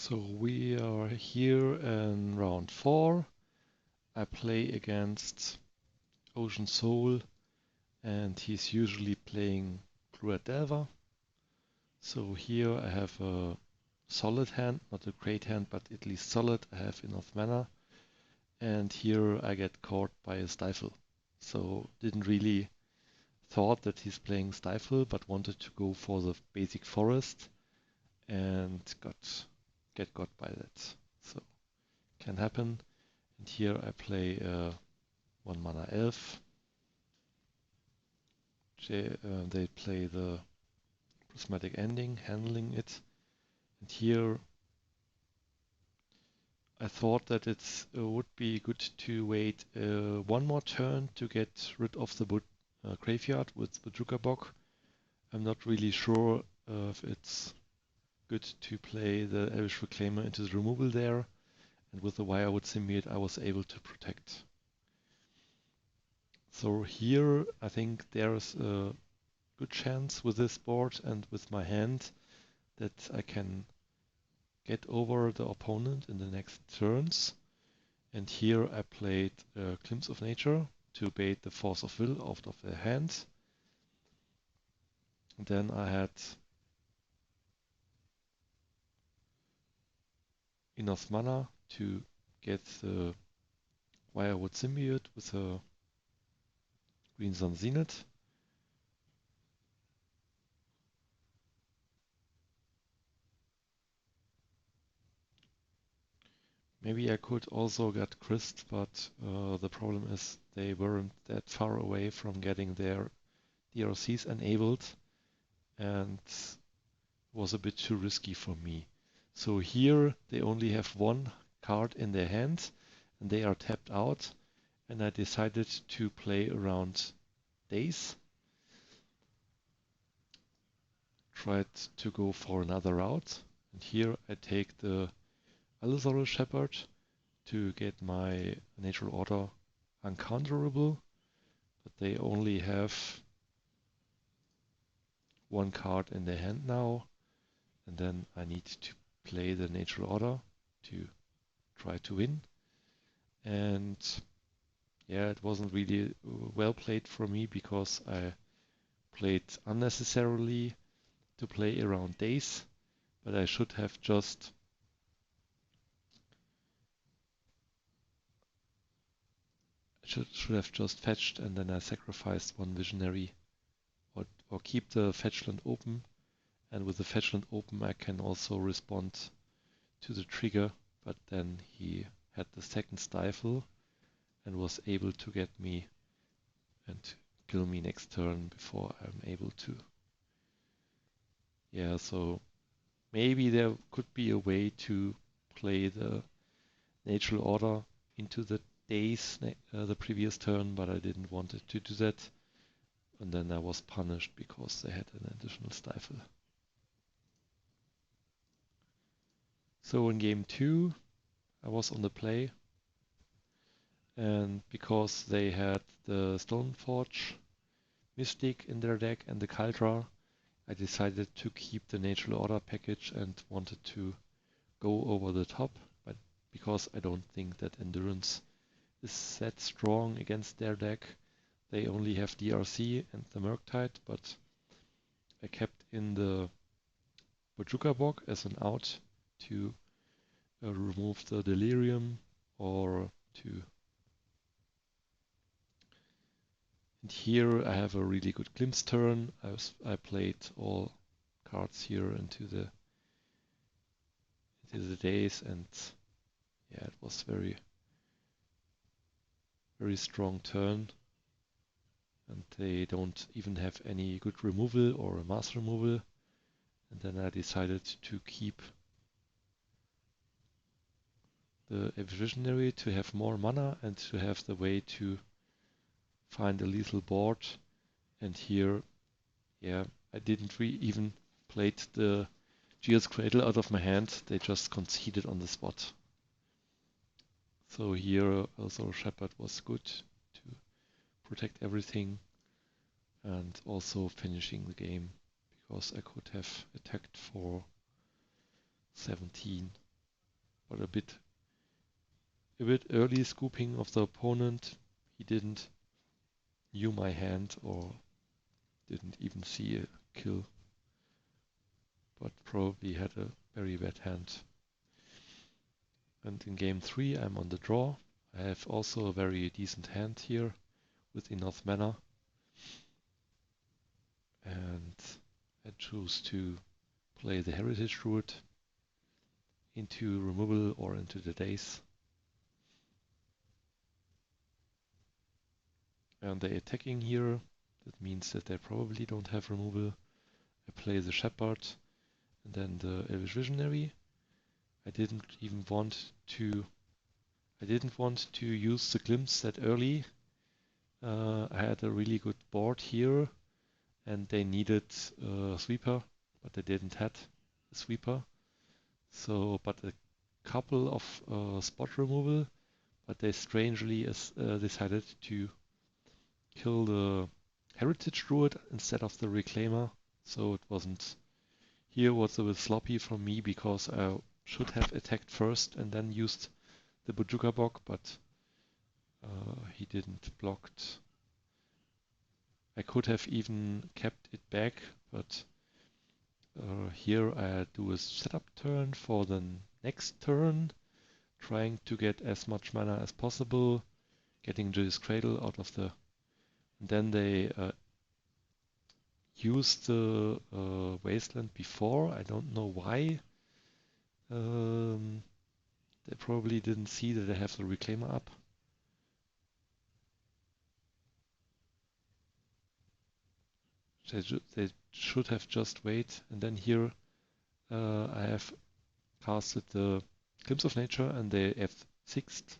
So we are here in round 4. I play against Ocean Soul and he's usually playing Druid Delver. So here I have a solid hand, not a great hand, but at least solid. I have enough mana. And here I get caught by a Stifle. So didn't really thought that he's playing Stifle, but wanted to go for the basic forest and get got by that. So can happen. And here I play 1 mana elf. They play the prismatic ending, handling it. And here I thought that it would be good to wait one more turn to get rid of the graveyard with the Jukabok. I'm not really sure if it's good to play the Elvish Reclaimer into the removal there. And with the Wirewood Symbiote I was able to protect. So here I think there's a good chance with this board and with my hand that I can get over the opponent in the next turns. And here I played Glimpse of Nature to bait the Force of Will out of their hand. And then I had enough mana to get the Wirewood Symbiote with a Green Sun Zenith. Maybe I could also get Christ, but the problem is they weren't that far away from getting their DRCs enabled and was a bit too risky for me. So here they only have one card in their hand and they are tapped out, and I decided to play around Days. Tried to go for another route, and here I take the Allosaurus Shepherd to get my natural order uncounterable, but they only have one card in their hand now, and then I need to play the natural order to try to win. And yeah, it wasn't really well played for me because I played unnecessarily to play around Days, but I should have just fetched, and then I sacrificed one visionary or keep the fetchland open. And with the fetchland open I can also respond to the trigger, but then he had the second Stifle and was able to get me and kill me next turn before I'm able to. Yeah, so maybe there could be a way to play the natural order into the Days the previous turn, but I didn't want it to do that. And then I was punished because they had an additional Stifle. So in game 2 I was on the play, and because they had the Stoneforge Mystic in their deck and the Kaldra, I decided to keep the natural order package and wanted to go over the top, but because I don't think that Endurance is that strong against their deck. They only have DRC and the Murktide, but I kept in the Bojukabok as an out to remove the Delirium or to. And here I have a really good glimpse turn. I played all cards here into the Days, and yeah, it was very strong turn. And they don't even have any good removal or a mass removal. And then I decided to keep the Visionary to have more mana and to have the way to find a lethal board. And here, yeah, I didn't even played the Gear's Cradle out of my hand. They just conceded on the spot. So here also Shepherd was good to protect everything and also finishing the game because I could have attacked for 17 but a bit early scooping of the opponent. He didn't knew my hand or didn't even see a kill, but probably had a very bad hand. And in game 3 I'm on the draw. I have also a very decent hand here with enough mana. And I choose to play the Heritage Druid into removal or into the daze. And they're attacking here. That means that they probably don't have removal. I play the Shepherd and then the Elvish Visionary. I didn't want to use the glimpse that early. I had a really good board here, and they needed a sweeper, but they didn't have a sweeper. So, but a couple of spot removal, but they strangely decided to kill the Heritage Druid instead of the Reclaimer. So it wasn't. Here was a bit sloppy from me because I should have attacked first and then used the Bojuka Bog, but he didn't blocked. I could have even kept it back, but here I do a setup turn for the next turn, trying to get as much mana as possible, getting Jill's Cradle out of the... And then they used the Wasteland before, I don't know why. They probably didn't see that I have the Reclaimer up. They should have just wait, and then here I have casted the Glimpse of Nature and they have 6th,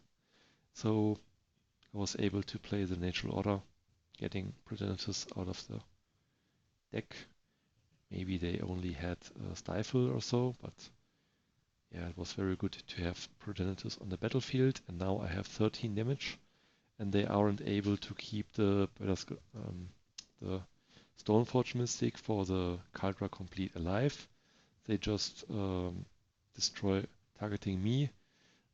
so I was able to play the Natural Order, getting Progenitus out of the deck. Maybe they only had Stifle or so, but yeah, it was very good to have Progenitus on the battlefield, and now I have 13 damage, and they aren't able to keep the Stoneforge Mystic for the Caldra Complete alive. They just destroy targeting me.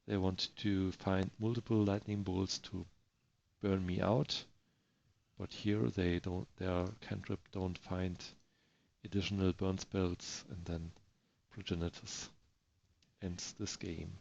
They want to find multiple lightning bolts to burn me out, but here they don't. Their cantrip don't find additional burn spells, and then Progenitus ends this game.